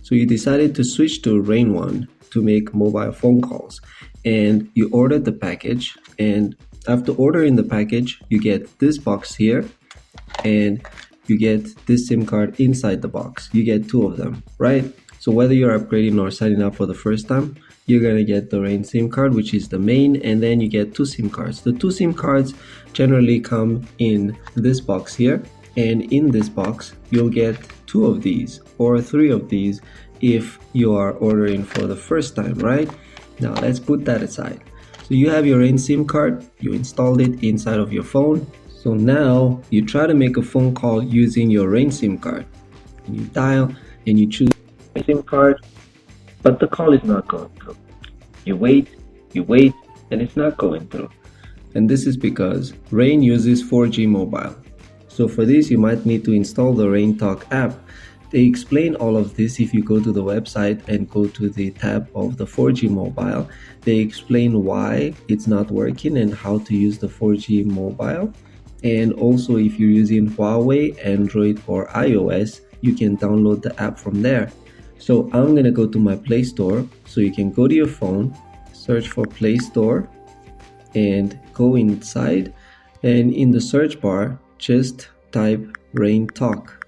So you decided to switch to Rain One to make mobile phone calls, and you ordered the package. And after ordering the package, you get this box here, and you get this SIM card inside the box. You get two of them, right? So whether you're upgrading or signing up for the first time, you're gonna get the Rain SIM card, which is the main, and then you get two SIM cards. The two SIM cards generally come in this box here, and in this box you'll get two of these or three of these if you are ordering for the first time, right? Now let's put that aside. So you have your Rain SIM card, you installed it inside of your phone. So now you try to make a phone call using your Rain SIM card, and you dial and you choose SIM card, but the call is not going through. You wait, and it's not going through. And this is because Rain uses 4G mobile. So for this, you might need to install the Rain Talk app. They explain all of this if you go to the website and go to the tab of the 4G mobile. They explain why it's not working and how to use the 4G mobile. And also, if you're using Huawei, Android, or iOS, you can download the app from there. So I'm gonna go to my Play Store. So you can go to your phone, search for Play Store, and go inside. And in the search bar, just type Rain Talk,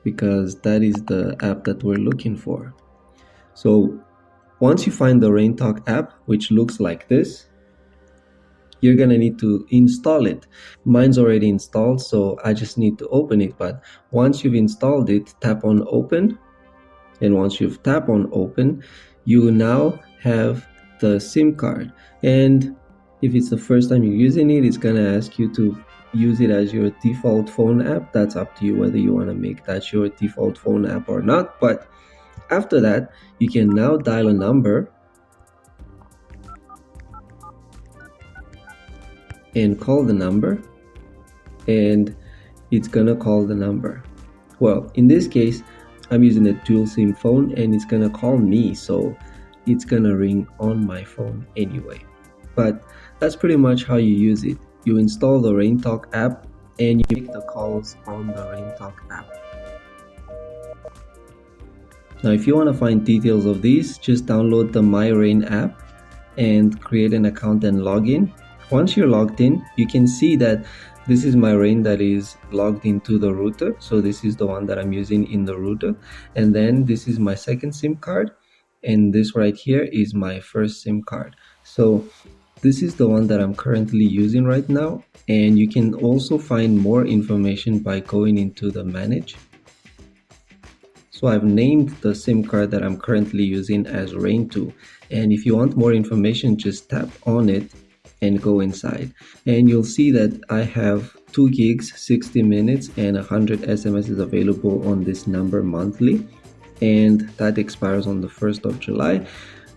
because that is the app that we're looking for. So once you find the Rain Talk app, which looks like this, you're gonna need to install it. Mine's already installed, so I just need to open it. But once you've installed it, tap on open. And once you've tapped on open, you now have the SIM card. And if it's the first time you're using it, it's gonna ask you to use it as your default phone app. That's up to you whether you want to make that your default phone app or not. But after that, you can now dial a number and call the number, and it's gonna call the number. Well, in this case, I'm using a dual SIM phone, and it's gonna call me, so it's gonna ring on my phone anyway. But that's pretty much how you use it. You install the Rain Talk app and you make the calls on the Rain Talk app. Now if you want to find details of these, just download the My Rain app and create an account and log in. Once you're logged in, you can see that this is my Rain that is logged into the router. So this is the one that I'm using in the router. And then this is my second SIM card. And this right here is my first SIM card. So this is the one that I'm currently using right now. And you can also find more information by going into the manage. So I've named the SIM card that I'm currently using as Rain 2. And if you want more information, just tap on it and go inside. And you'll see that I have 2 gigs, 60 minutes, and 100 SMSs available on this number monthly. And that expires on the 1st of July.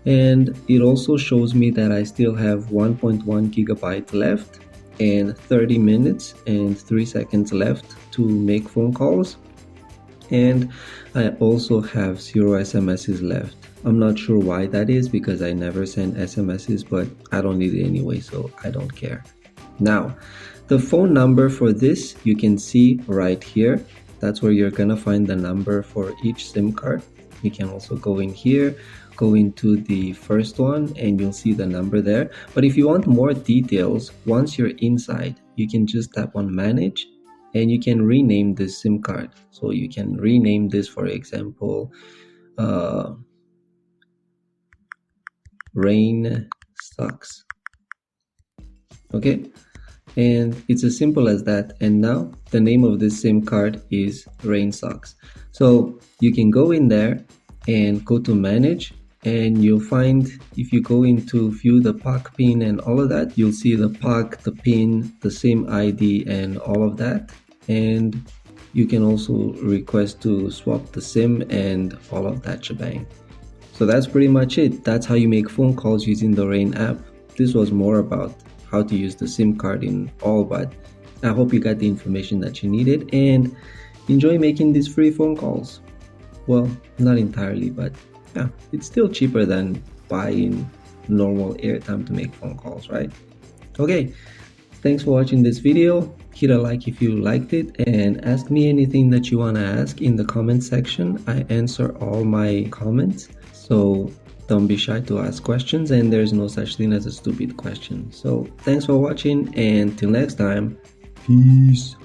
And it also shows me that I still have 1.1 gigabyte left and 30 minutes and 3 seconds left to make phone calls. And I also have 0 SMSs left. I'm not sure why that is, because I never send SMSs, but I don't need it anyway, so I don't care. Now, the phone number for this, you can see right here. That's where you're gonna find the number for each SIM card. You can also go in here, go into the first one, and you'll see the number there. But if you want more details, once you're inside, you can just tap on manage, and you can rename this SIM card. So you can rename this, for example, Rain Sucks. Okay, and it's as simple as that. And now the name of this SIM card is Rain Sucks. So you can go in there and go to manage, and you'll find, if you go into view the PAC pin and all of that, you'll see the PAC, the pin, the SIM ID, and all of that. And you can also request to swap the SIM and all of that shebang. So that's pretty much it. That's how you make phone calls using the Rain app. This was more about how to use the SIM card in all, but I hope you got the information that you needed and enjoy making these free phone calls. Well, not entirely, but yeah, it's still cheaper than buying normal airtime to make phone calls, right? Okay, thanks for watching this video. hit a like if you liked it, and ask me anything that you want to ask in the comment section. I answer all my comments, so don't be shy to ask questions, and there's no such thing as a stupid question. So thanks for watching, and till next time, peace.